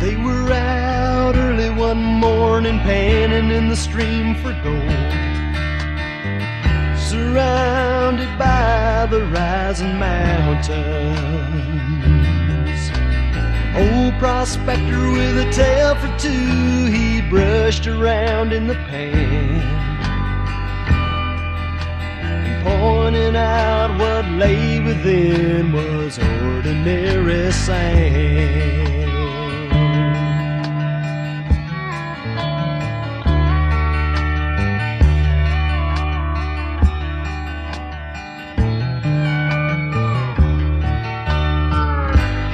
They were out early one morning, panning in the stream for gold, surrounded by the rising mountains. Old prospector with a tale for two, he brushed around in the pan, and pointing out what lay within was ordinary sand.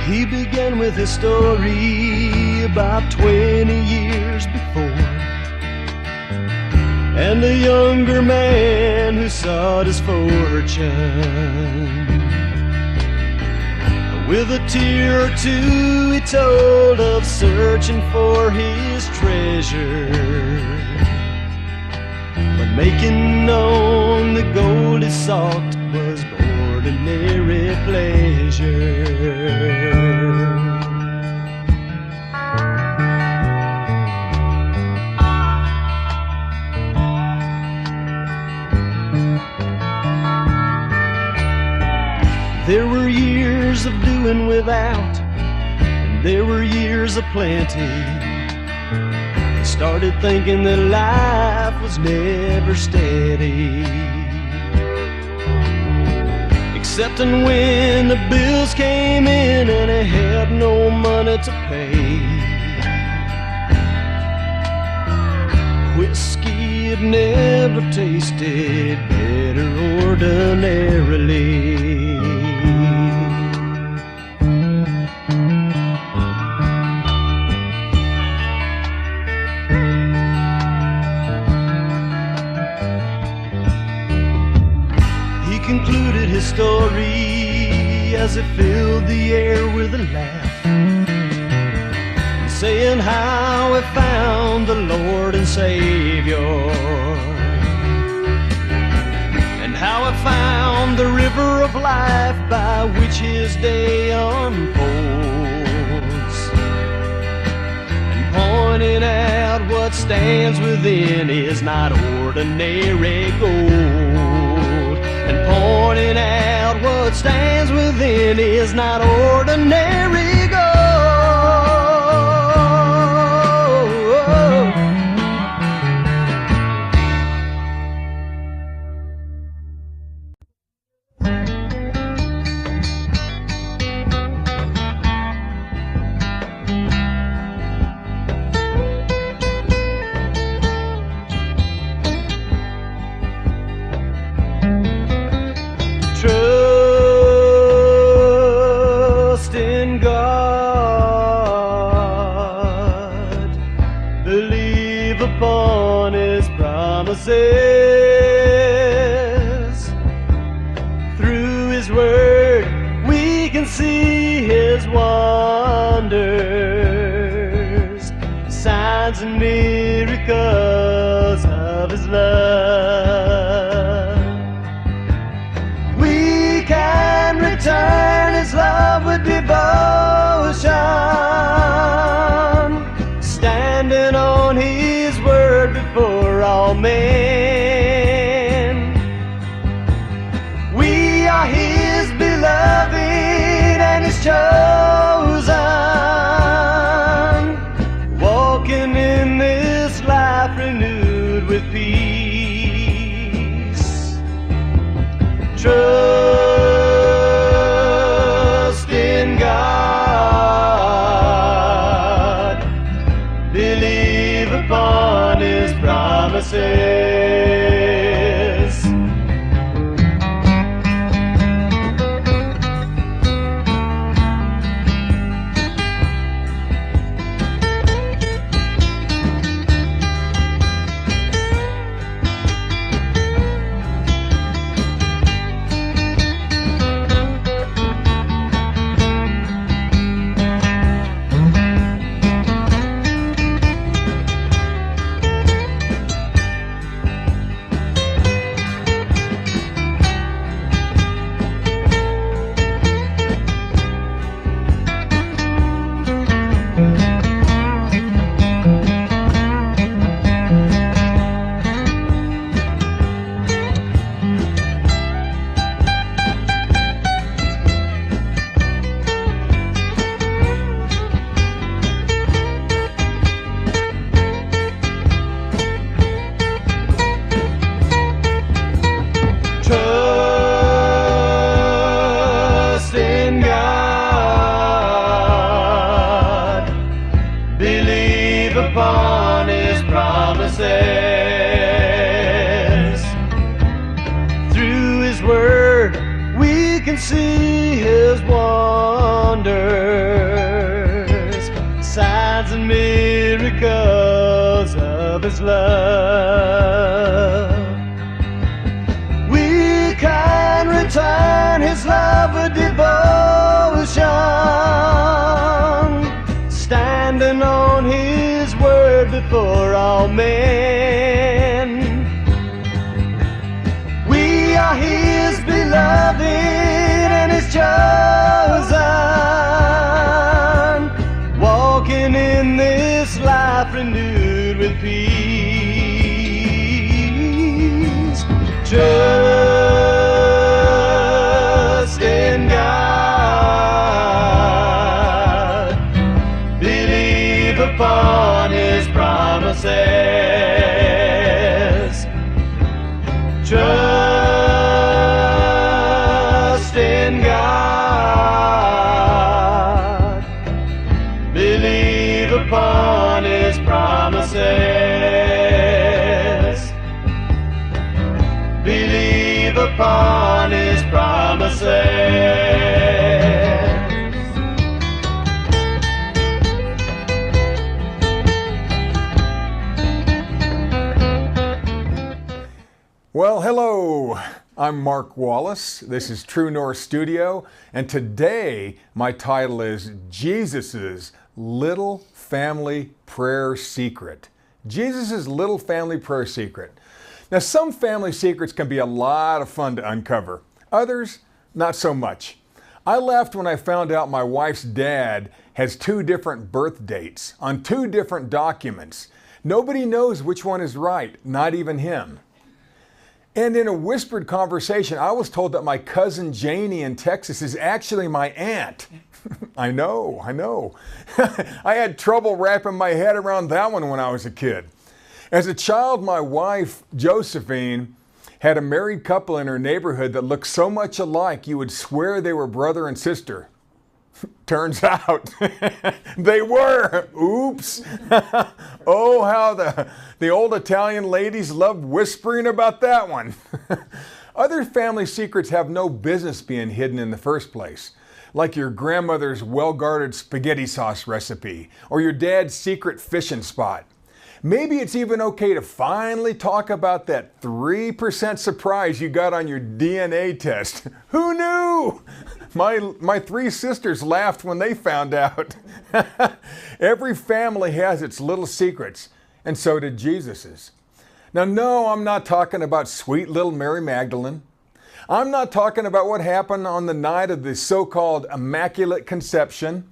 He began with his story about 20 years before, and a younger man who sought his fortune. With a tear or two he told of searching for his treasure, but making known the gold he sought was ordinary pleasure. There were years of doing without, and there were years of plenty. He started thinking that life was never steady, excepting when the bills came in and he had no money to pay. Whiskey had never tasted better ordinarily. Concluded his story as it filled the air with a laugh, saying how he found the Lord and Savior, and how he found the river of life by which his day unfolds, and pointing out what stands within is not ordinary gold, and pointing out what stands within is not ordinary gold. Trust in God, believe upon His promises. Through His word we can see His wonders, signs and miracles of His love. We can return His love with devotion, standing on His word before all men. We are His beloved and His chosen, walking in this life renewed with peace. Trust in God, believe upon His promises. Through His Word, we can see His wonders, signs and miracles of His love. We can return His love with devotion, standing on His Word before all men. We are His beloved and His chosen, walking in this life renewed with peace. Trust in God, believe upon His promises. Trust in God, believe upon His promises. Believe upon His promises. Well, hello. I'm Mark Wallace. This is True North Studio, and today my title is Jesus' Little Family Prayer Secret. Jesus' Little Family Prayer Secret. Now, some family secrets can be a lot of fun to uncover. Others, not so much. I laughed when I found out my wife's dad has 2 different birth dates on 2 different documents. Nobody knows which one is right, not even him. And in a whispered conversation, I was told that my cousin Janie in Texas is actually my aunt. I know. I had trouble wrapping my head around that one when I was a kid. As a child, my wife, Josephine, had a married couple in her neighborhood that looked so much alike you would swear they were brother and sister. Turns out they were. Oops. Oh, how the old Italian ladies loved whispering about that one. Other family secrets have no business being hidden in the first place, like your grandmother's well-guarded spaghetti sauce recipe or your dad's secret fishing spot. Maybe it's even okay to finally talk about that 3% surprise you got on your DNA test. Who knew? My 3 sisters laughed when they found out. Every family has its little secrets, and so did Jesus's. Now, no, I'm not talking about sweet little Mary Magdalene. I'm not talking about what happened on the night of the so-called Immaculate Conception.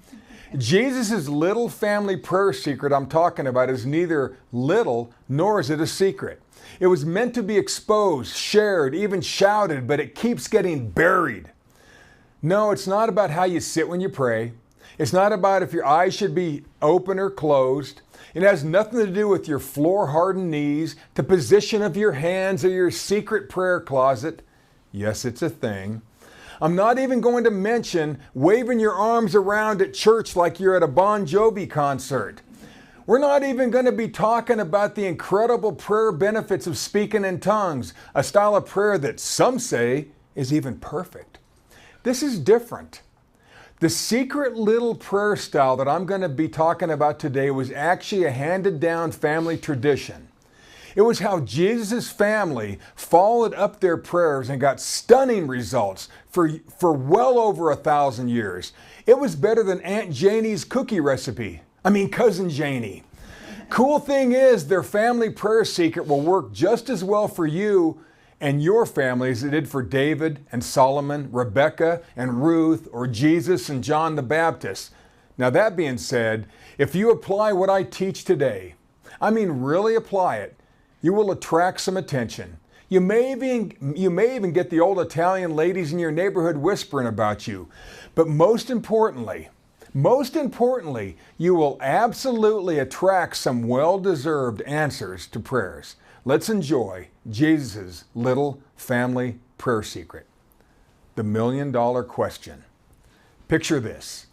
Jesus' little family prayer secret I'm talking about is neither little nor is it a secret. It was meant to be exposed, shared, even shouted, but it keeps getting buried. No, it's not about how you sit when you pray. It's not about if your eyes should be open or closed. It has nothing to do with your floor-hardened knees, the position of your hands, or your secret prayer closet. Yes, it's a thing. I'm not even going to mention waving your arms around at church like you're at a Bon Jovi concert. We're not even going to be talking about the incredible prayer benefits of speaking in tongues, a style of prayer that some say is even perfect. This is different. The secret little prayer style that I'm going to be talking about today was actually a handed down family tradition. It was how Jesus' family followed up their prayers and got stunning results for well over 1,000 years. It was better than Aunt Janie's cookie recipe. Cousin Janie. Cool thing is, their family prayer secret will work just as well for you and your family as it did for David and Solomon, Rebecca and Ruth, or Jesus and John the Baptist. Now, that being said, if you apply what I teach today, really apply it, you will attract some attention. You may even get the old Italian ladies in your neighborhood whispering about you. But most importantly, you will absolutely attract some well-deserved answers to prayers. Let's enjoy Jesus' little family prayer secret. The $1 million question. Picture this.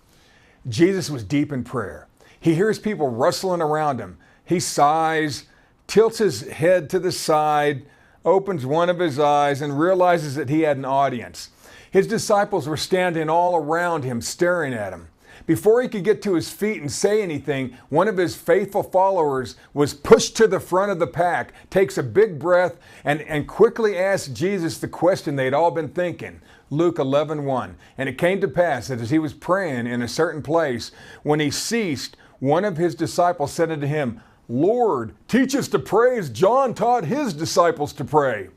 Jesus was deep in prayer. He hears people rustling around him. He sighs, tilts his head to the side, opens one of his eyes, and realizes that he had an audience. His disciples were standing all around him, staring at him. Before he could get to his feet and say anything, one of his faithful followers was pushed to the front of the pack, takes a big breath, and quickly asks Jesus the question they'd all been thinking. Luke 11:1. And it came to pass that as he was praying in a certain place, when he ceased, one of his disciples said unto him, Lord, teach us to pray as John taught his disciples to pray.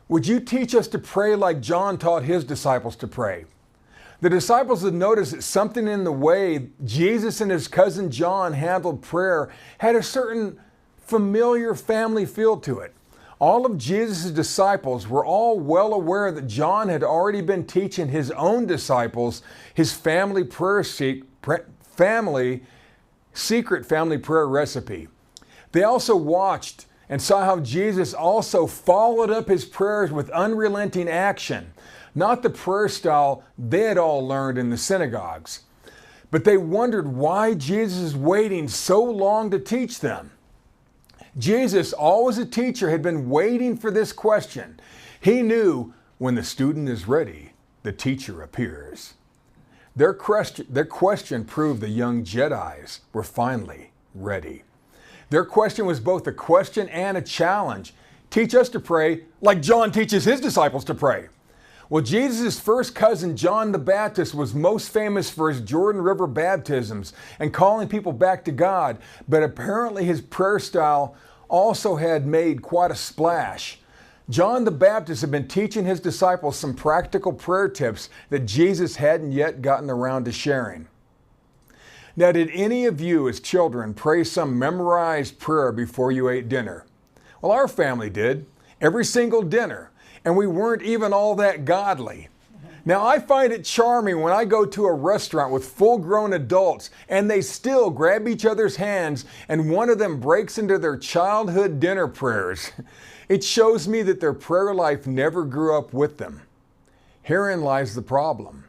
Would you teach us to pray like John taught his disciples to pray? The disciples had noticed that something in the way Jesus and his cousin John handled prayer had a certain familiar family feel to it. All of Jesus' disciples were all well aware that John had already been teaching his own disciples his secret family prayer recipe. They also watched and saw how Jesus also followed up his prayers with unrelenting action. Not the prayer style they had all learned in the synagogues. But they wondered why Jesus is waiting so long to teach them. Jesus, always a teacher, had been waiting for this question. He knew when the student is ready, the teacher appears. Their question proved the young Jedis were finally ready. Their question was both a question and a challenge. Teach us to pray like John teaches his disciples to pray. Well, Jesus' first cousin, John the Baptist, was most famous for his Jordan River baptisms and calling people back to God, but apparently his prayer style also had made quite a splash. John the Baptist had been teaching his disciples some practical prayer tips that Jesus hadn't yet gotten around to sharing. Now, did any of you as children pray some memorized prayer before you ate dinner? Well, our family did, every single dinner. And we weren't even all that godly. Now, I find it charming when I go to a restaurant with full-grown adults and they still grab each other's hands and one of them breaks into their childhood dinner prayers. It shows me that their prayer life never grew up with them. Herein lies the problem.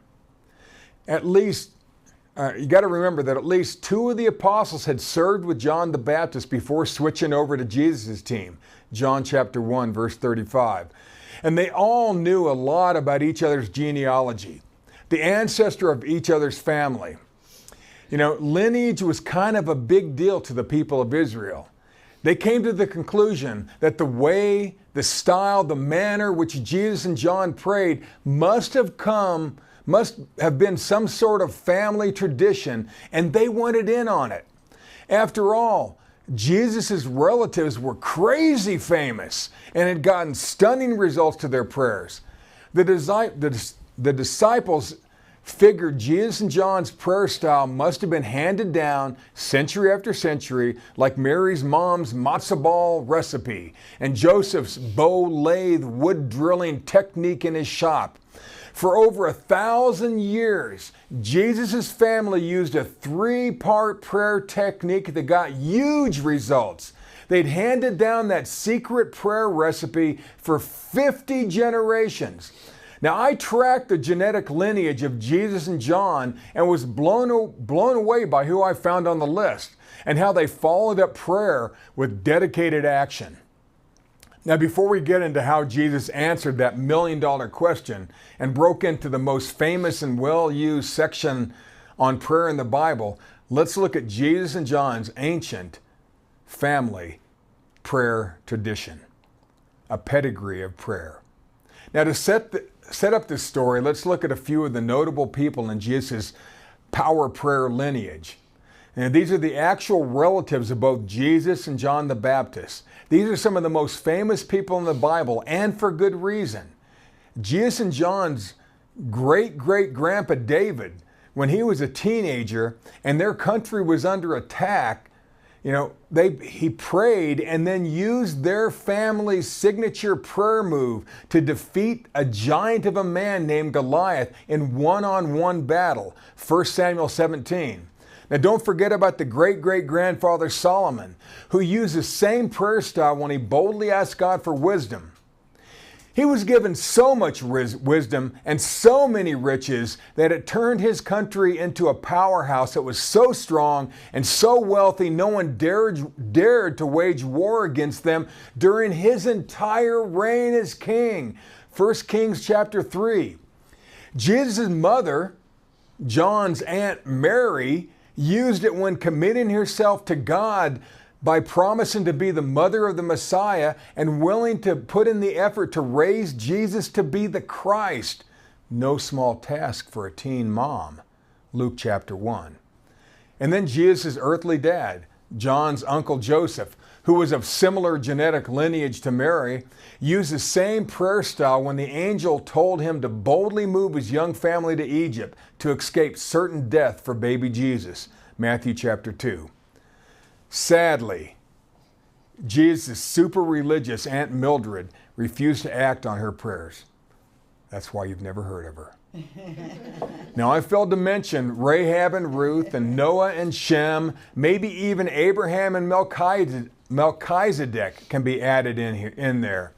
You got to remember that at least 2 of the apostles had served with John the Baptist before switching over to Jesus' team. John chapter 1, verse 35. And they all knew a lot about each other's genealogy, the ancestor of each other's family. You know, lineage was kind of a big deal to the people of Israel. They came to the conclusion that the way, the style, the manner which Jesus and John prayed must have been some sort of family tradition, and they wanted in on it. After all, Jesus' relatives were crazy famous and had gotten stunning results to their prayers. The disciples figured Jesus and John's prayer style must have been handed down century after century, like Mary's mom's matzo ball recipe and Joseph's bow lathe wood drilling technique in his shop. For over 1,000 years, Jesus' family used a 3-part prayer technique that got huge results. They'd handed down that secret prayer recipe for 50 generations. Now, I tracked the genetic lineage of Jesus and John and was blown away by who I found on the list and how they followed up prayer with dedicated action. Now, before we get into how Jesus answered that million-dollar question and broke into the most famous and well-used section on prayer in the Bible, let's look at Jesus and John's ancient family prayer tradition, a pedigree of prayer. Now, to set up this story, let's look at a few of the notable people in Jesus' power prayer lineage. And these are the actual relatives of both Jesus and John the Baptist. These are some of the most famous people in the Bible, and for good reason. Jesus and John's great-great-grandpa David, when he was a teenager and their country was under attack, he prayed and then used their family's signature prayer move to defeat a giant of a man named Goliath in one-on-one battle, 1 Samuel 17. Now, don't forget about the great-great-grandfather Solomon, who used the same prayer style when he boldly asked God for wisdom. He was given so much wisdom and so many riches that it turned his country into a powerhouse that was so strong and so wealthy no one dared to wage war against them during his entire reign as king. 1 Kings chapter 3. Jesus' mother, John's Aunt Mary, used it when committing herself to God by promising to be the mother of the Messiah and willing to put in the effort to raise Jesus to be the Christ. No small task for a teen mom. Luke chapter 1. And then Jesus' earthly dad, John's uncle Joseph, who was of similar genetic lineage to Mary, used the same prayer style when the angel told him to boldly move his young family to Egypt to escape certain death for baby Jesus. Matthew chapter 2. Sadly, Jesus' super religious Aunt Mildred refused to act on her prayers. That's why you've never heard of her. Now, I failed to mention Rahab and Ruth and Noah and Shem, maybe even Abraham and Melchizedek can be added in there.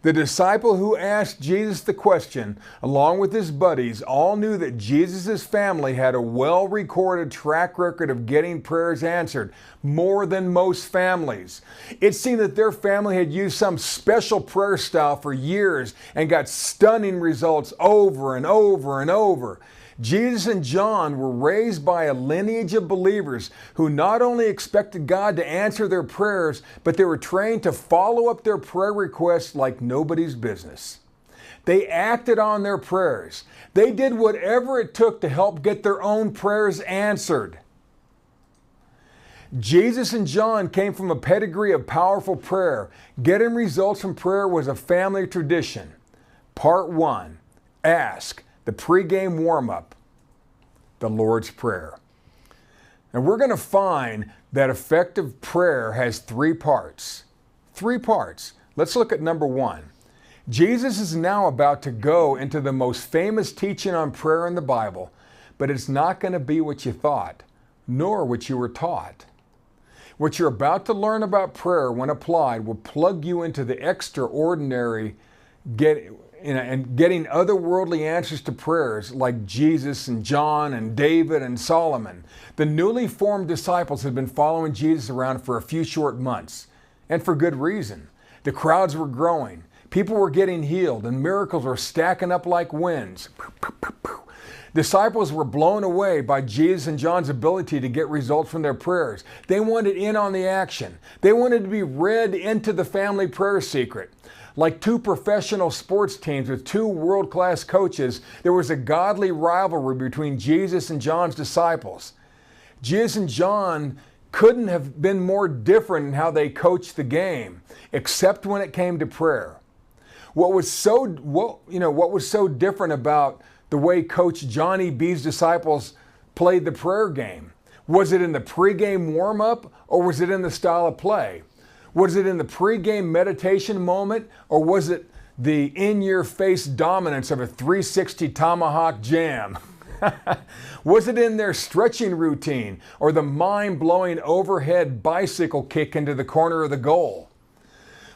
The disciple who asked Jesus the question, along with his buddies, all knew that Jesus' family had a well-recorded track record of getting prayers answered, more than most families. It seemed that their family had used some special prayer style for years and got stunning results over and over and over. Jesus and John were raised by a lineage of believers who not only expected God to answer their prayers, but they were trained to follow up their prayer requests like nobody's business. They acted on their prayers. They did whatever it took to help get their own prayers answered. Jesus and John came from a pedigree of powerful prayer. Getting results from prayer was a family tradition. Part 1, ask. The pregame warm-up, the Lord's Prayer. And we're going to find that effective prayer has 3 parts. 3 parts. Let's look at number 1. Jesus is now about to go into the most famous teaching on prayer in the Bible, but it's not going to be what you thought, nor what you were taught. What you're about to learn about prayer, when applied, will plug you into the extraordinary and getting otherworldly answers to prayers like Jesus and John and David and Solomon. The newly formed disciples had been following Jesus around for a few short months, and for good reason. The crowds were growing, people were getting healed, and miracles were stacking up like winds. Disciples were blown away by Jesus and John's ability to get results from their prayers. They wanted in on the action. They wanted to be read into the family prayer secret. Like 2 professional sports teams with 2 world-class coaches, there was a godly rivalry between Jesus and John's disciples. Jesus and John couldn't have been more different in how they coached the game, except when it came to prayer. What was so different about the way Coach Johnny B's disciples played the prayer game? Was it in the pregame warm-up, or was it in the style of play? Was it in the pregame meditation moment, or was it the in-your-face dominance of a 360 tomahawk jam? Was it in their stretching routine, or the mind-blowing overhead bicycle kick into the corner of the goal?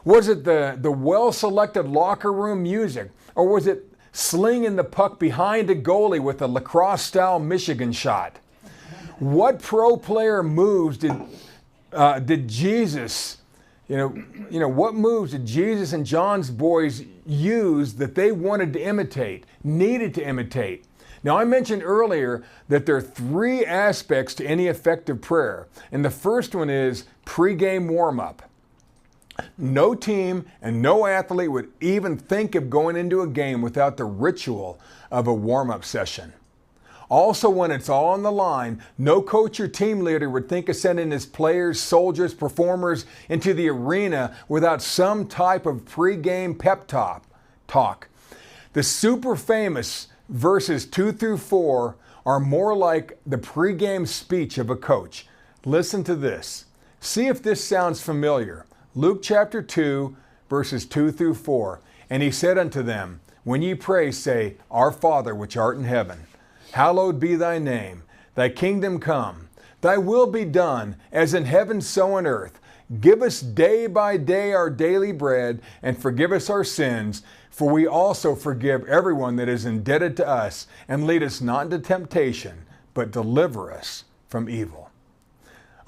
Was it the well-selected locker room music, or was it slinging the puck behind a goalie with a lacrosse-style Michigan shot? What pro player moves did Jesus... what moves did Jesus and John's boys use that they wanted to imitate, needed to imitate? Now, I mentioned earlier that there are 3 aspects to any effective prayer, and the first one is pregame warm-up. No team and no athlete would even think of going into a game without the ritual of a warm-up session. Also, when it's all on the line, no coach or team leader would think of sending his players, soldiers, performers into the arena without some type of pregame pep talk. The super famous verses 2 through 4 are more like the pregame speech of a coach. Listen to this. See if this sounds familiar. Luke chapter 2, verses 2 through 4. And he said unto them, When ye pray, say, Our Father which art in heaven, hallowed be thy name. Thy kingdom come. Thy will be done, as in heaven so on earth. Give us day by day our daily bread, and forgive us our sins, for we also forgive everyone that is indebted to us. And lead us not into temptation, but deliver us from evil.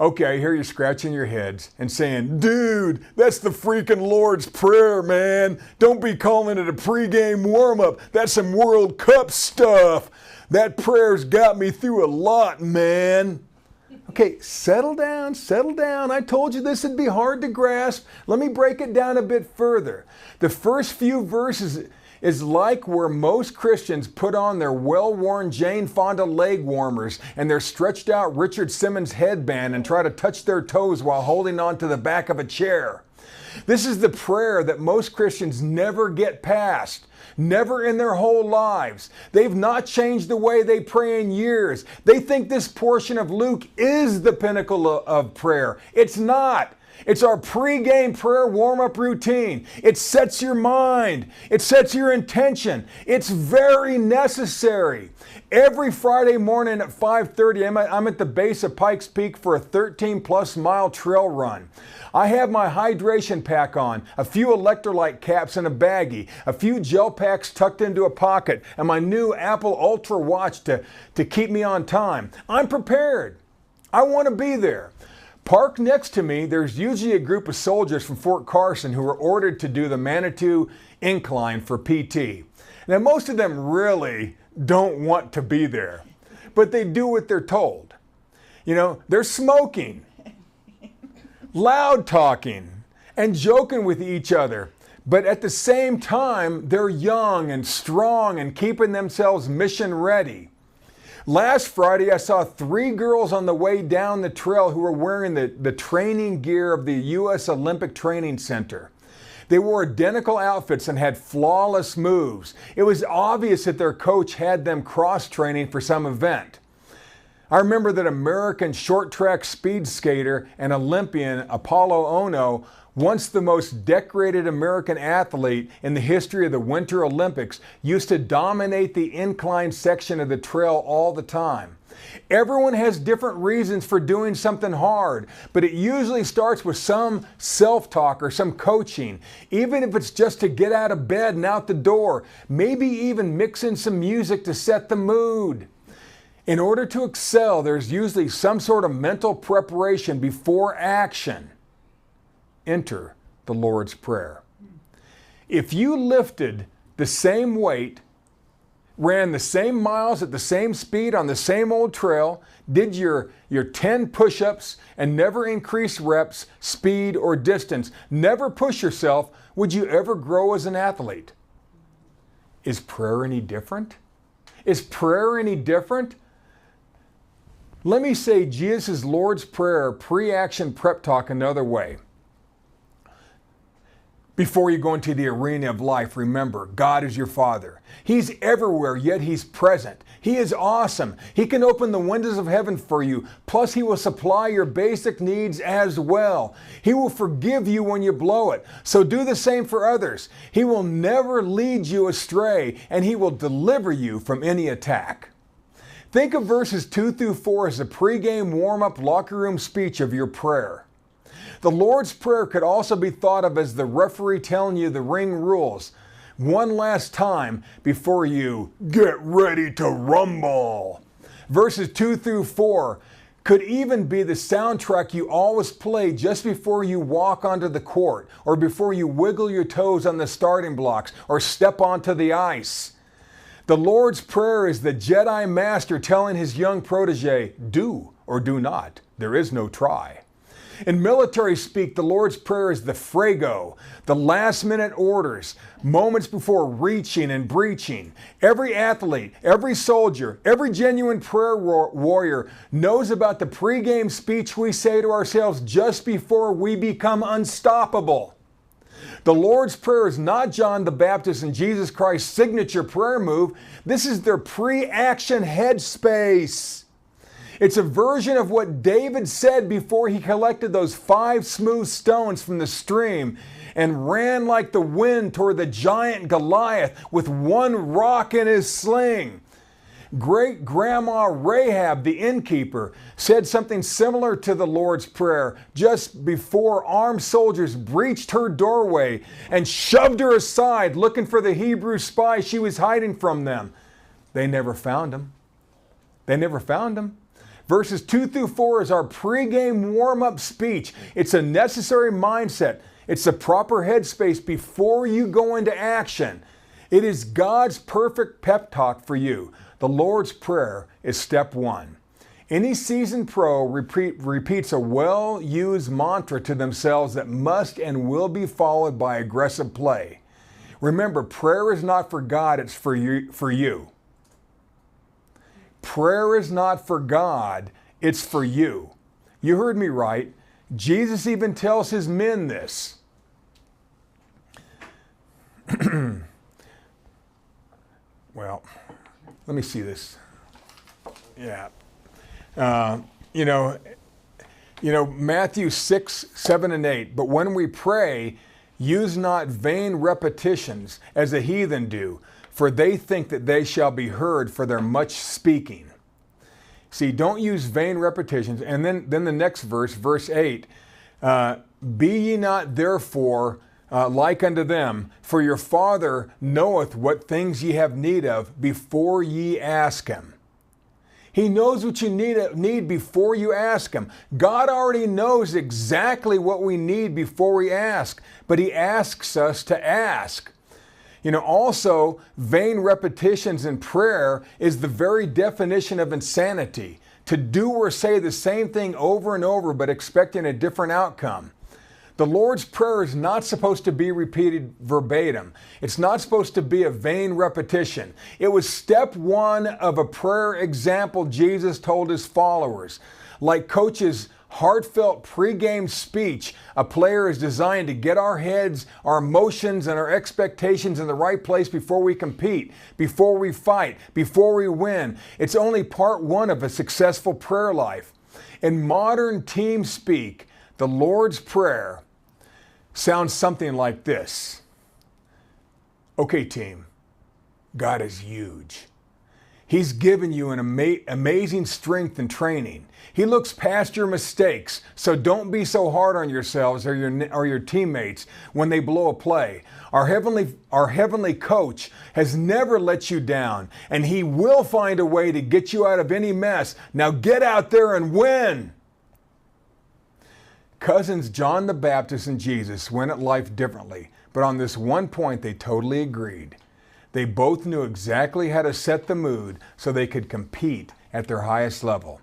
Okay, I hear you scratching your heads and saying, dude, that's the freaking Lord's Prayer, man. Don't be calling it a pregame warm-up. That's some World Cup stuff. That prayer's got me through a lot, man. Okay, settle down, settle down. I told you this would be hard to grasp. Let me break it down a bit further. The first few verses is like where most Christians put on their well-worn Jane Fonda leg warmers and their stretched out Richard Simmons headband and try to touch their toes while holding on to the back of a chair. This is the prayer that most Christians never get past. Never in their whole lives. They've not changed the way they pray in years. They think this portion of Luke is the pinnacle of prayer. It's not. It's our pregame prayer warm-up routine. It sets your mind. It sets your intention. It's very necessary. Every Friday morning at 5:30, I'm at the base of Pikes Peak for a 13-plus mile trail run. I have my hydration pack on, a few electrolyte caps in a baggie, a few gel packs tucked into a pocket, and my new Apple Ultra watch to keep me on time. I'm prepared. I want to be there. Parked next to me, there's usually a group of soldiers from Fort Carson who are ordered to do the Manitou Incline for PT. Now, most of them really don't want to be there, but they do what they're told. You know, they're smoking, loud talking, and joking with each other. But at the same time, they're young and strong and keeping themselves mission ready. Last Friday, I saw 3 girls on the way down the trail who were wearing the training gear of the U.S. Olympic Training Center. They wore identical outfits and had flawless moves. It was obvious that their coach had them cross-training for some event. I remember that American short track speed skater and Olympian Apollo Ono, once the most decorated American athlete in the history of the Winter Olympics, used to dominate the incline section of the trail all the time. Everyone has different reasons for doing something hard, but it usually starts with some self-talk or some coaching, even if it's just to get out of bed and out the door, maybe even mix in some music to set the mood. In order to excel, there's usually some sort of mental preparation before action. Enter the Lord's Prayer. If you lifted the same weight, ran the same miles at the same speed on the same old trail, did your 10 push-ups and never increase reps, speed, or distance, never push yourself, would you ever grow as an athlete? Is prayer any different? Is prayer any different? Let me say Jesus' Lord's Prayer pre-action prep talk another way. Before you go into the arena of life, remember, God is your Father. He's everywhere, yet He's present. He is awesome. He can open the windows of heaven for you, plus He will supply your basic needs as well. He will forgive you when you blow it, so do the same for others. He will never lead you astray, and He will deliver you from any attack. Think of verses 2 through 4 as a pregame warm-up locker room speech of your prayer. The Lord's Prayer could also be thought of as the referee telling you the ring rules one last time before you get ready to rumble. Verses 2 through 4 could even be the soundtrack you always play just before you walk onto the court, or before you wiggle your toes on the starting blocks or step onto the ice. The Lord's Prayer is the Jedi Master telling his young protege, do or do not. There is no try. In military speak, the Lord's Prayer is the Fuego, the last-minute orders, moments before reaching and breaching. Every athlete, every soldier, every genuine prayer warrior knows about the pregame speech we say to ourselves just before we become unstoppable. The Lord's Prayer is not John the Baptist and Jesus Christ's signature prayer move. This is their pre-action headspace. It's a version of what David said before he collected those 5 smooth stones from the stream and ran like the wind toward the giant Goliath with one rock in his sling. Great Grandma Rahab, the innkeeper, said something similar to the Lord's Prayer just before armed soldiers breached her doorway and shoved her aside looking for the Hebrew spy she was hiding from them. They never found him. They never found him. Verses 2 through 4 is our pregame warm-up speech. It's a necessary mindset. It's the proper headspace before you go into action. It is God's perfect pep talk for you. The Lord's Prayer is step one. Any seasoned pro repeats a well-used mantra to themselves that must and will be followed by aggressive play. Remember, prayer is not for God, it's for you. Prayer is not for God, it's for you. You heard me right. Jesus even tells his men this. Well, let me see this. Yeah. Matthew 6, 7, and 8. But when we pray, use not vain repetitions as the heathen do, for they think that they shall be heard for their much speaking. See, don't use vain repetitions. And then the next verse, verse 8, be ye not therefore like unto them, for your Father knoweth what things ye have need of before ye ask him. He knows what you need before you ask him. God already knows exactly what we need before we ask, but he asks us to ask. Also, vain repetitions in prayer is the very definition of insanity. To do or say the same thing over and over, but expecting a different outcome. The Lord's Prayer is not supposed to be repeated verbatim. It's not supposed to be a vain repetition. It was step one of a prayer example Jesus told his followers. Like Coach's heartfelt pregame speech, a player is designed to get our heads, our emotions, and our expectations in the right place before we compete, before we fight, before we win. It's only part one of a successful prayer life. In modern team speak, the Lord's Prayer sounds something like this. Okay, team, God is huge. He's given you an amazing strength and training. He looks past your mistakes, so don't be so hard on yourselves or your teammates when they blow a play. Our heavenly coach has never let you down, and he will find a way to get you out of any mess. Now get out there and win. Cousins John the Baptist and Jesus went at life differently, but on this one point they totally agreed. They both knew exactly how to set the mood so they could compete at their highest level.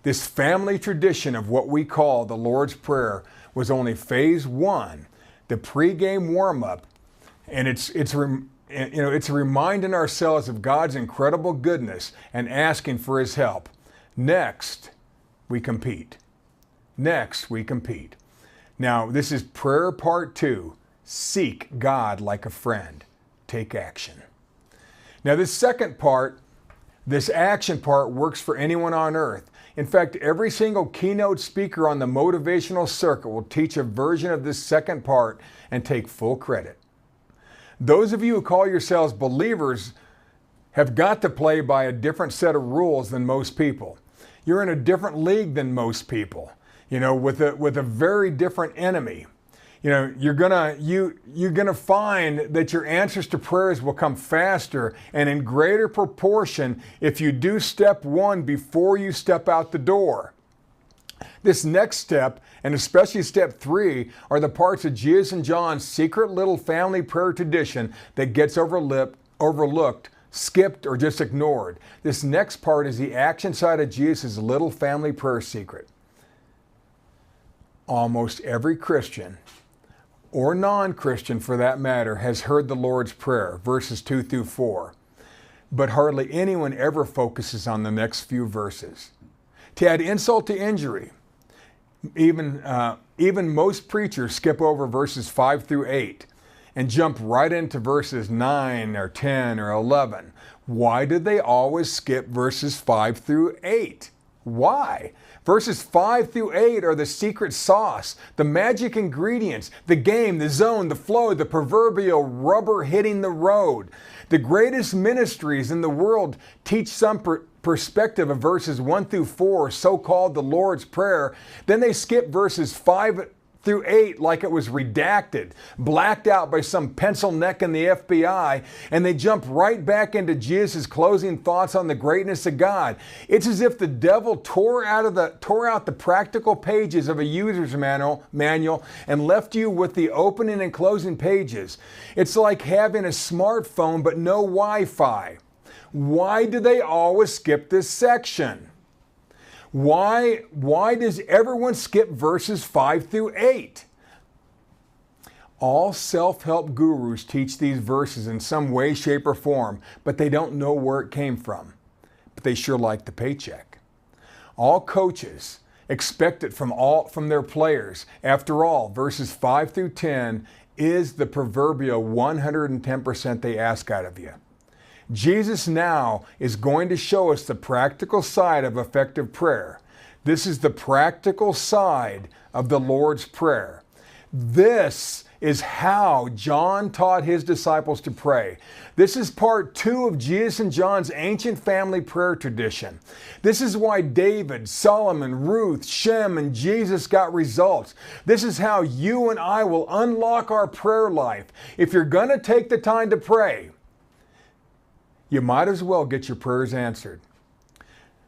This family tradition of what we call the Lord's Prayer was only phase one, the pregame warm-up, and it's reminding ourselves of God's incredible goodness and asking for his help. Next, we compete. Now, this is prayer part 2. Seek God like a friend. Take action. Now, this second part, this action part, works for anyone on earth. In fact, every single keynote speaker on the motivational circuit will teach a version of this second part and take full credit. Those of you who call yourselves believers have got to play by a different set of rules than most people. You're in a different league than most people. With a very different enemy. You're gonna find that your answers to prayers will come faster and in greater proportion if you do step one before you step out the door. This next step, and especially step 3, are the parts of Jesus and John's secret little family prayer tradition that gets overlooked, skipped, or just ignored. This next part is the action side of Jesus' little family prayer secret. Almost every Christian, or non-Christian for that matter, has heard the Lord's Prayer, verses 2 through 4. But hardly anyone ever focuses on the next few verses. To add insult to injury, even most preachers skip over verses 5 through 8 and jump right into verses 9 or 10 or 11. Why did they always skip verses 5 through 8? Why? Verses 5 through 8 are the secret sauce, the magic ingredients, the game, the zone, the flow, the proverbial rubber hitting the road. The greatest ministries in the world teach some perspective of verses 1 through 4, so-called the Lord's Prayer. Then they skip verses 5 through 8 like it was redacted, blacked out by some pencil neck in the FBI, and they jump right back into Jesus' closing thoughts on the greatness of God. It's as if the devil tore out the practical pages of a user's manual and left you with the opening and closing pages. It's like having a smartphone but no Wi-Fi. Why do they always skip this section? Why does everyone skip verses 5 through 8? All self-help gurus teach these verses in some way, shape, or form, but they don't know where it came from. But they sure like the paycheck. All coaches expect it from their players. After all, verses 5 through 10 is the proverbial 110% they ask out of you. Jesus now is going to show us the practical side of effective prayer. This is the practical side of the Lord's Prayer. This is how John taught his disciples to pray. This is part 2 of Jesus and John's ancient family prayer tradition. This is why David, Solomon, Ruth, Shem, and Jesus got results. This is how you and I will unlock our prayer life. If you're going to take the time to pray, you might as well get your prayers answered.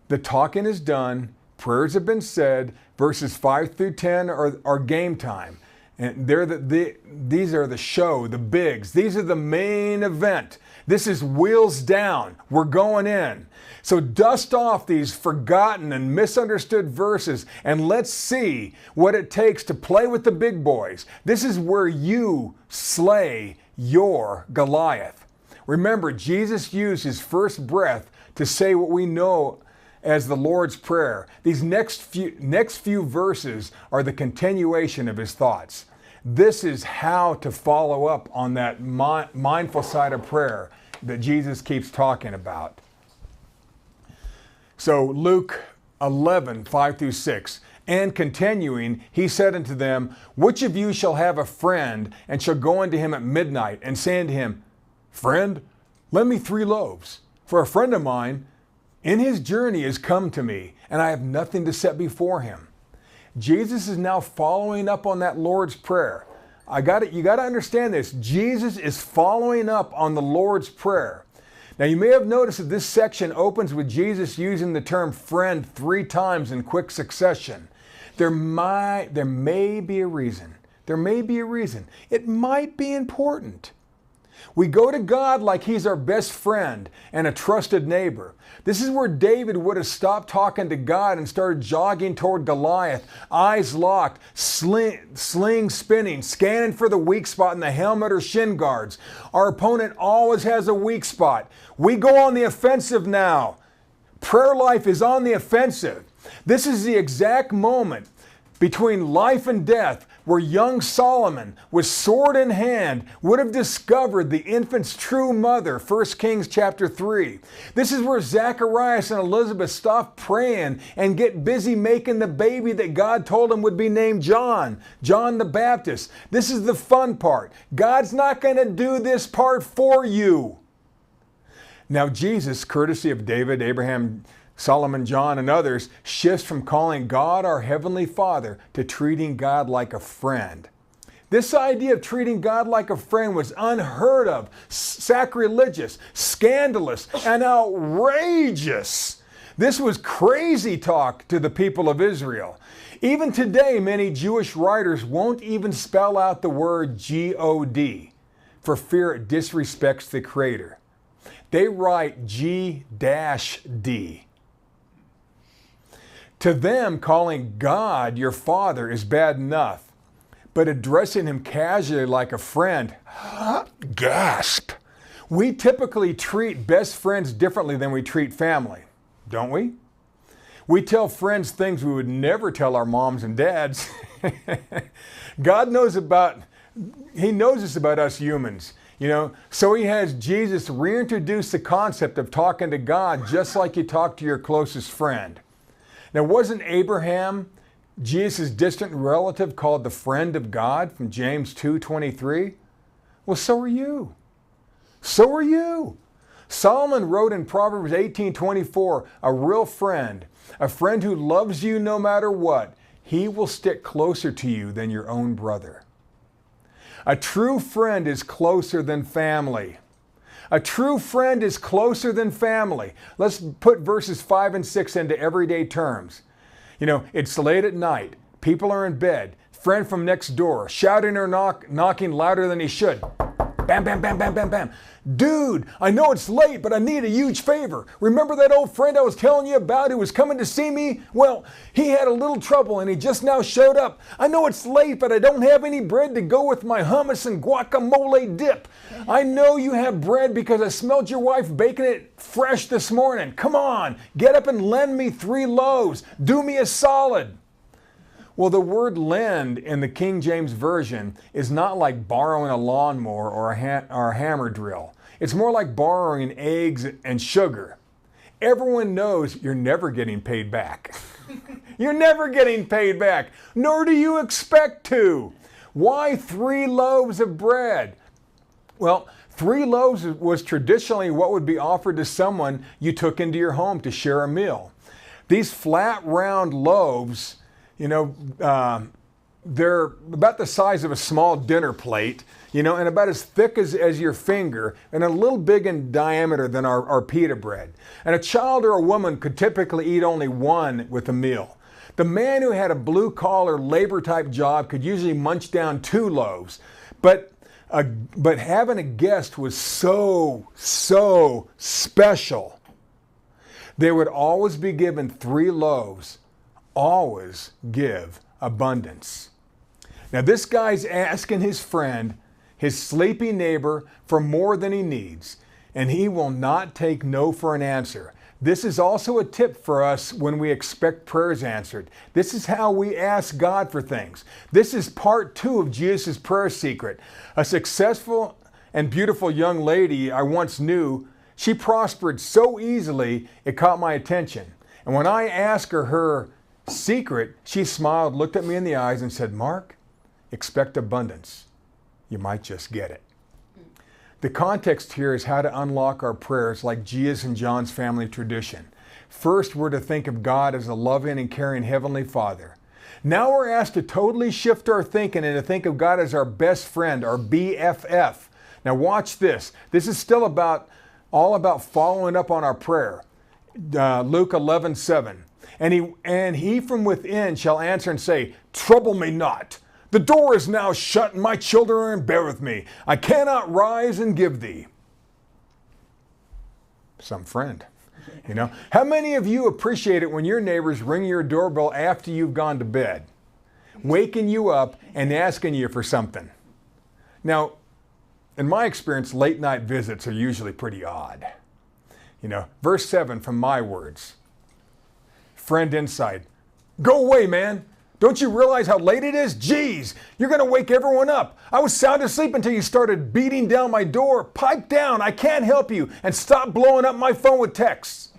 The talking is done. Prayers have been said. Verses 5 through 10 are game time. And these are the show, the bigs. These are the main event. This is wheels down. We're going in. So dust off these forgotten and misunderstood verses and let's see what it takes to play with the big boys. This is where you slay your Goliath. Remember, Jesus used his first breath to say what we know as the Lord's Prayer. These next few verses are the continuation of his thoughts. This is how to follow up on that mindful side of prayer that Jesus keeps talking about. So Luke 11, 5 through 6. And continuing, he said unto them, which of you shall have a friend, and shall go unto him at midnight, and say unto him, Friend, lend me 3 loaves, for a friend of mine in his journey is come to me, and I have nothing to set before him. Jesus is now following up on that Lord's Prayer. You got to understand this. Jesus is following up on the Lord's Prayer. Now you may have noticed that this section opens with Jesus using the term friend 3 times in quick succession. There may be a reason. There may be a reason. It might be important. We go to God like he's our best friend and a trusted neighbor. This is where David would have stopped talking to God and started jogging toward Goliath, eyes locked, sling spinning, scanning for the weak spot in the helmet or shin guards. Our opponent always has a weak spot. We go on the offensive now. Prayer life is on the offensive. This is the exact moment between life and death where young Solomon, with sword in hand, would have discovered the infant's true mother, 1 Kings chapter 3. This is where Zacharias and Elizabeth stop praying and get busy making the baby that God told them would be named John the Baptist. This is the fun part. God's not going to do this part for you. Now Jesus, courtesy of David, Abraham, Solomon, John, and others, shifts from calling God our Heavenly Father to treating God like a friend. This idea of treating God like a friend was unheard of, sacrilegious, scandalous, and outrageous. This was crazy talk to the people of Israel. Even today, many Jewish writers won't even spell out the word G-O-D for fear it disrespects the Creator. They write G-D. To them, calling God your Father is bad enough, but addressing him casually like a friend, gasp. We typically treat best friends differently than we treat family, don't we? We tell friends things we would never tell our moms and dads. God knows He knows this about us humans. So he has Jesus reintroduce the concept of talking to God just like you talk to your closest friend. Now, wasn't Abraham Jesus' distant relative called the friend of God from James 2:23? Well, so are you. So are you. Solomon wrote in Proverbs 18:24, a real friend, a friend who loves you no matter what, he will stick closer to you than your own brother. A true friend is closer than family. A true friend is closer than family. Let's put verses 5 and 6 into everyday terms. You know, it's late at night. People are in bed. Friend from next door, shouting or knocking louder than he should. Bam, bam, bam, bam, bam, bam. Dude, I know it's late, but I need a huge favor. Remember that old friend I was telling you about who was coming to see me? Well, he had a little trouble and he just now showed up. I know it's late, but I don't have any bread to go with my hummus and guacamole dip. I know you have bread because I smelled your wife baking it fresh this morning. Come on, get up and lend me 3 loaves. Do me a solid. Well, the word lend in the King James Version is not like borrowing a lawnmower or a hammer drill. It's more like borrowing eggs and sugar. Everyone knows you're never getting paid back. You're never getting paid back, nor do you expect to. Why 3 loaves of bread? Well, 3 loaves was traditionally what would be offered to someone you took into your home to share a meal. These flat, round loaves, they're about the size of a small dinner plate, and about as thick as your finger and a little big in diameter than our pita bread. And a child or a woman could typically eat only 1 with a meal. The man who had a blue-collar labor-type job could usually munch down 2 loaves. But having a guest was so special. They would always be given 3 loaves. Always give abundance. Now this guy's asking his friend, his sleepy neighbor, for more than he needs, and he will not take no for an answer. This is also a tip for us when we expect prayers answered. This is how we ask God for things. This is part 2 of Jesus' prayer secret. A successful and beautiful young lady I once knew, she prospered so easily it caught my attention. And when I asked her secret, she smiled, looked at me in the eyes and said, "Mark, expect abundance. You might just get it." The context here is how to unlock our prayers like Jesus and John's family tradition. First, we're to think of God as a loving and caring Heavenly Father. Now we're asked to totally shift our thinking and to think of God as our best friend, our BFF. Now watch this. This is still all about following up on our prayer. Luke 11:7. And he from within shall answer and say, "Trouble me not. The door is now shut and my children are in bed with me. I cannot rise and give thee." Some friend. How many of you appreciate it when your neighbors ring your doorbell after you've gone to bed, waking you up and asking you for something? Now, in my experience, late night visits are usually pretty odd. Verse 7 from my words. Friend inside, "Go away, man. Don't you realize how late it is? Geez, you're going to wake everyone up. I was sound asleep until you started beating down my door. Pipe down, I can't help you, and stop blowing up my phone with texts."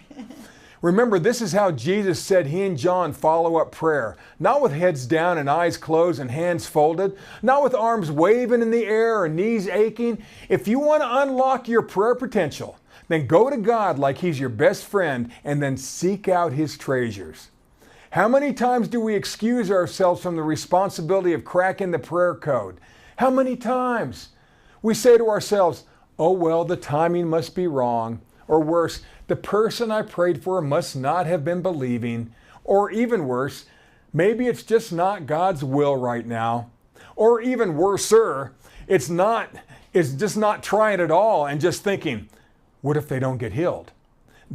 Remember, this is how Jesus said he and John follow up prayer. Not with heads down and eyes closed and hands folded. Not with arms waving in the air or knees aching. If you want to unlock your prayer potential, then go to God like he's your best friend and then seek out his treasures. How many times do we excuse ourselves from the responsibility of cracking the prayer code? How many times? We say to ourselves, "Oh well, the timing must be wrong." Or worse, "The person I prayed for must not have been believing." Or even worse, "Maybe it's just not God's will right now." Or even worser, it's just not trying at all and just thinking, "What if they don't get healed?"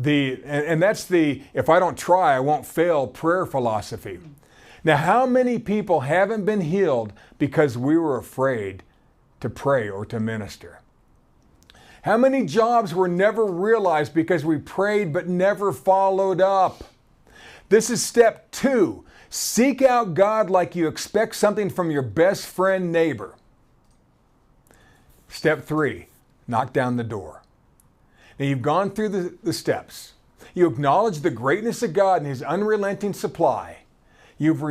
And that's the "if I don't try, I won't fail" prayer philosophy. Now, how many people haven't been healed because we were afraid to pray or to minister? How many jobs were never realized because we prayed but never followed up? This is step 2. Seek out God like you expect something from your best friend neighbor. Step 3, knock down the door. Now you've gone through the steps. You acknowledge the greatness of God and His unrelenting supply. You've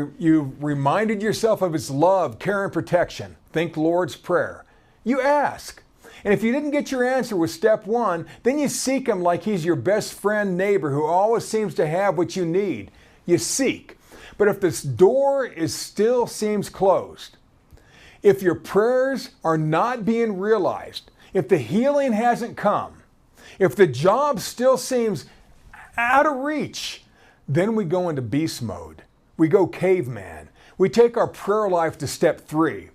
reminded yourself of His love, care, and protection. Think Lord's Prayer. You ask. And if you didn't get your answer with step 1, then you seek Him like He's your best friend, neighbor who always seems to have what you need. You seek. But if this door still seems closed, if your prayers are not being realized, if the healing hasn't come, if the job still seems out of reach, then we go into beast mode. We go caveman. We take our prayer life to step 3.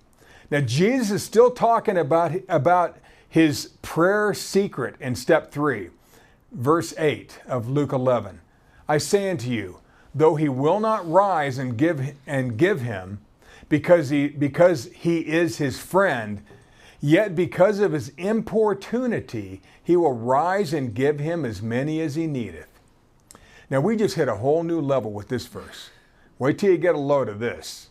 Now, Jesus is still talking about His prayer secret in step 3. Verse 8 of Luke 11. I say unto you, though he will not rise and give him, because he is his friend, yet because of his importunity, he will rise and give him as many as he needeth. Now, we just hit a whole new level with this verse. Wait till you get a load of this.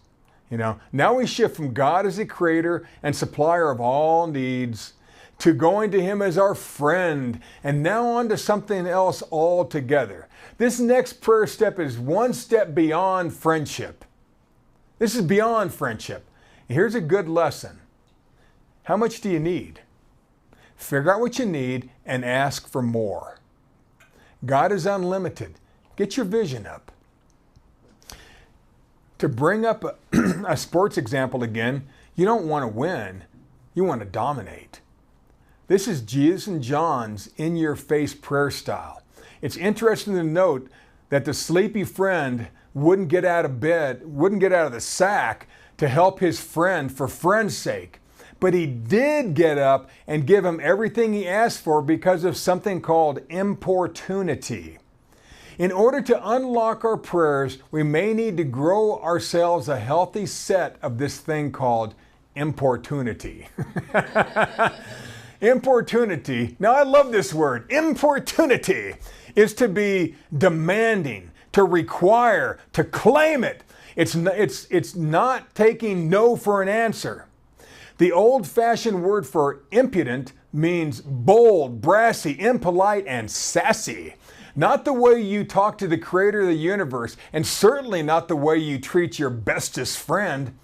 Now we shift from God as the creator and supplier of all needs to going to Him as our friend, and now on to something else altogether. This next prayer step is one step beyond friendship. This is beyond friendship. Here's a good lesson. How much do you need? Figure out what you need and ask for more. God is unlimited. Get your vision up. To bring up a sports example again, you don't want to win, you want to dominate. This is Jesus and John's in-your-face prayer style. It's interesting to note that the sleepy friend wouldn't get out of the sack to help his friend for friend's sake. But he did get up and give him everything he asked for because of something called importunity. In order to unlock our prayers, we may need to grow ourselves a healthy set of this thing called importunity. Importunity, now I love this word. Importunity is to be demanding, to require, to claim it. It's not taking no for an answer. The old-fashioned word for impudent means bold, brassy, impolite, and sassy. Not the way you talk to the creator of the universe, and certainly not the way you treat your bestest friend.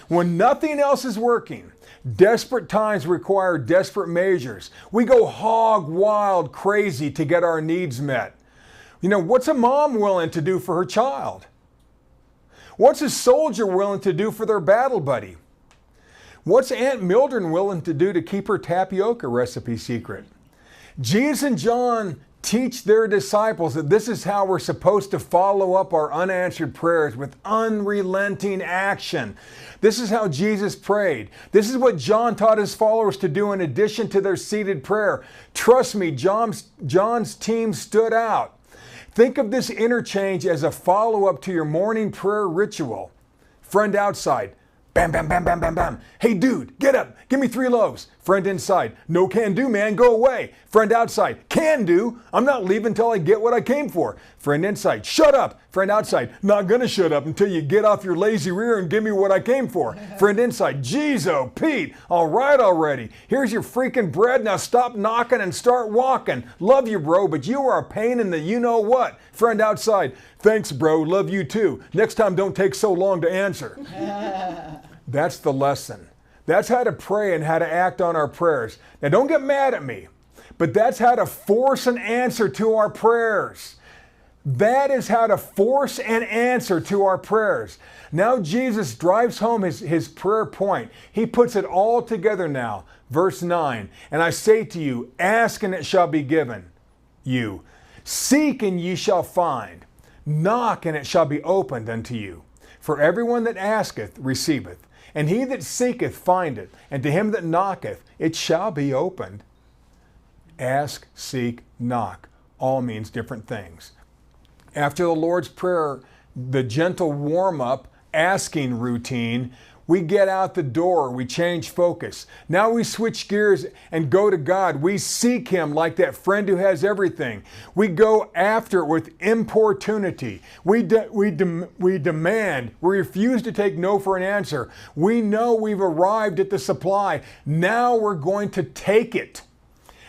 When nothing else is working, desperate times require desperate measures. We go hog wild crazy to get our needs met. What's a mom willing to do for her child? What's a soldier willing to do for their battle buddy? What's Aunt Mildred willing to do to keep her tapioca recipe secret? Jesus and John teach their disciples that this is how we're supposed to follow up our unanswered prayers with unrelenting action. This is how Jesus prayed. This is what John taught his followers to do in addition to their seated prayer. Trust me, John's team stood out. Think of this interchange as a follow-up to your morning prayer ritual. Friend outside. Bam, bam, bam, bam, bam, bam. Hey, dude, get up. Give me 3 loaves. Friend inside. No can do, man. Go away. Friend outside. Can do. I'm not leaving until I get what I came for. Friend inside. Shut up. Friend outside. Not gonna shut up until you get off your lazy rear and give me what I came for. Friend inside. Jeez, oh, Pete. All right already. Here's your freaking bread. Now stop knocking and start walking. Love you, bro, but you are a pain in the you-know-what. Friend outside. Thanks, bro. Love you too. Next time, don't take so long to answer. That's the lesson. That's how to pray and how to act on our prayers. Now, don't get mad at me, but that's how to force an answer to our prayers. That is how to force an answer to our prayers. Now Jesus drives home his prayer point. He puts it all together now. Verse 9, and I say to you, ask and it shall be given you. Seek and ye shall find. Knock and it shall be opened unto you. For everyone that asketh receiveth, and he that seeketh findeth, and to him that knocketh it shall be opened. Ask, seek, knock all means different things. After the Lord's Prayer, the gentle warm-up, asking routine, we get out the door, we change focus. Now we switch gears and go to God. We seek Him like that friend who has everything. We go after it with importunity. We demand, we refuse to take no for an answer. We know we've arrived at the supply. Now we're going to take it.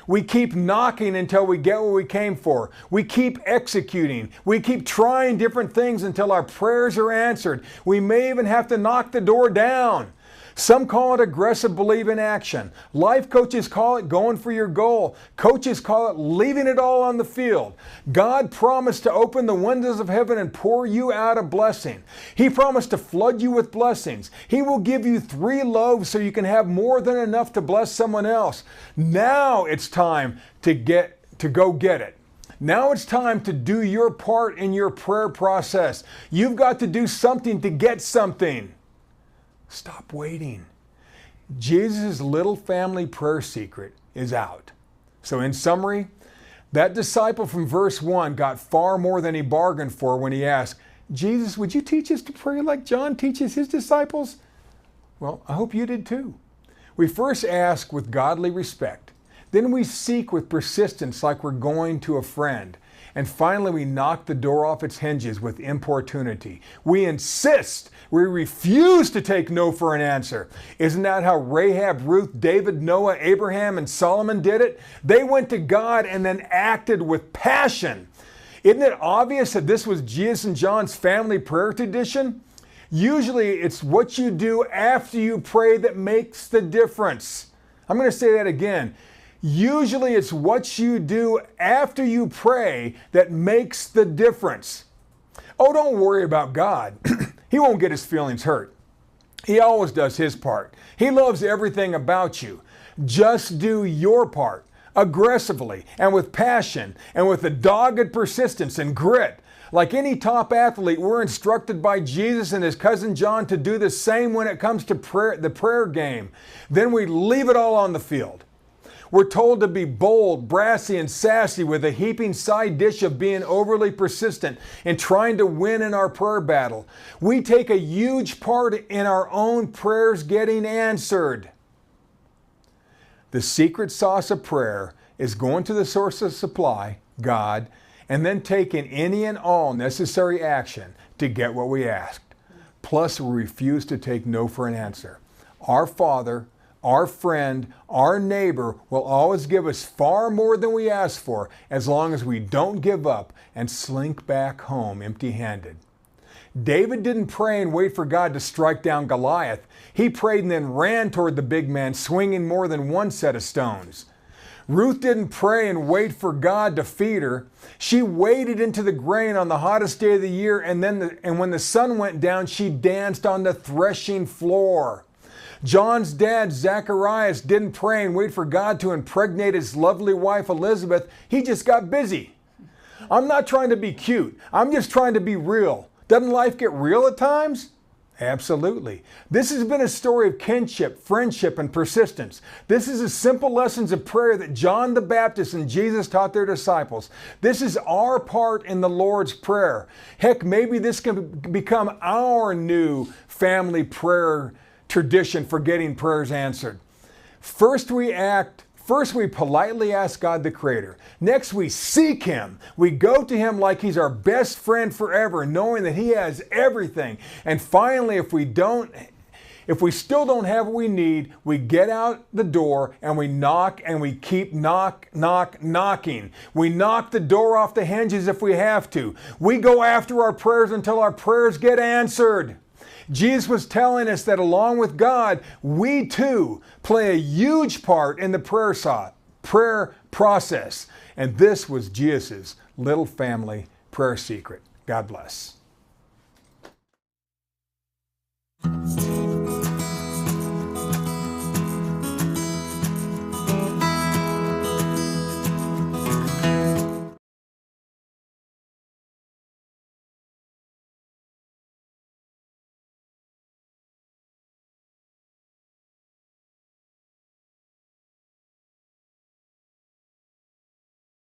We keep knocking until we get what we came for. We keep executing. We keep trying different things until our prayers are answered. We may even have to knock the door down. Some call it aggressive belief in action. Life coaches call it going for your goal. Coaches call it leaving it all on the field. God promised to open the windows of heaven and pour you out a blessing. He promised to flood you with blessings. He will give you 3 loaves so you can have more than enough to bless someone else. Now it's time to go get it. Now it's time to do your part in your prayer process. You've got to do something to get something. Stop waiting. Jesus' little family prayer secret is out. So in summary, that disciple from verse 1 got far more than he bargained for when he asked, Jesus, would you teach us to pray like John teaches his disciples? Well, I hope you did too. We first ask with godly respect. Then we seek with persistence like we're going to a friend. And finally, we knock the door off its hinges with importunity. We insist. We refuse to take no for an answer. Isn't that how Rahab, Ruth, David, Noah, Abraham, and Solomon did it? They went to God and then acted with passion. Isn't it obvious that this was Jesus and John's family prayer tradition? Usually, it's what you do after you pray that makes the difference. I'm going to say that again. Usually it's what you do after you pray that makes the difference. Oh, don't worry about God. He won't get his feelings hurt. He always does his part. He loves everything about you. Just do your part aggressively and with passion and with a dogged persistence and grit. Like any top athlete, we're instructed by Jesus and his cousin John to do the same when it comes to the prayer game. Then we leave it all on the field. We're told to be bold, brassy, and sassy with a heaping side dish of being overly persistent and trying to win in our prayer battle. We take a huge part in our own prayers getting answered. The secret sauce of prayer is going to the source of supply, God, and then taking any and all necessary action to get what we asked. Plus, we refuse to take no for an answer. Our Father, our friend, our neighbor will always give us far more than we ask for as long as we don't give up and slink back home empty-handed. David didn't pray and wait for God to strike down Goliath. He prayed and then ran toward the big man, swinging more than one set of stones. Ruth didn't pray and wait for God to feed her. She waded into the grain on the hottest day of the year, and when the sun went down, she danced on the threshing floor. John's dad, Zacharias, didn't pray and wait for God to impregnate his lovely wife, Elizabeth. He just got busy. I'm not trying to be cute. I'm just trying to be real. Doesn't life get real at times? Absolutely. This has been a story of kinship, friendship, and persistence. This is the simple lessons of prayer that John the Baptist and Jesus taught their disciples. This is our part in the Lord's Prayer. Heck, maybe this can become our new family prayer tradition for getting prayers answered. First we politely ask God the Creator. Next we seek Him. We go to Him like He's our best friend forever, knowing that He has everything. And finally, if we still don't have what we need, we get out the door and we knock and we keep knocking. We knock the door off the hinges if we have to. We go after our prayers until our prayers get answered. Jesus was telling us that along with God, we too play a huge part in the prayer process. And this was Jesus' little family prayer secret. God bless.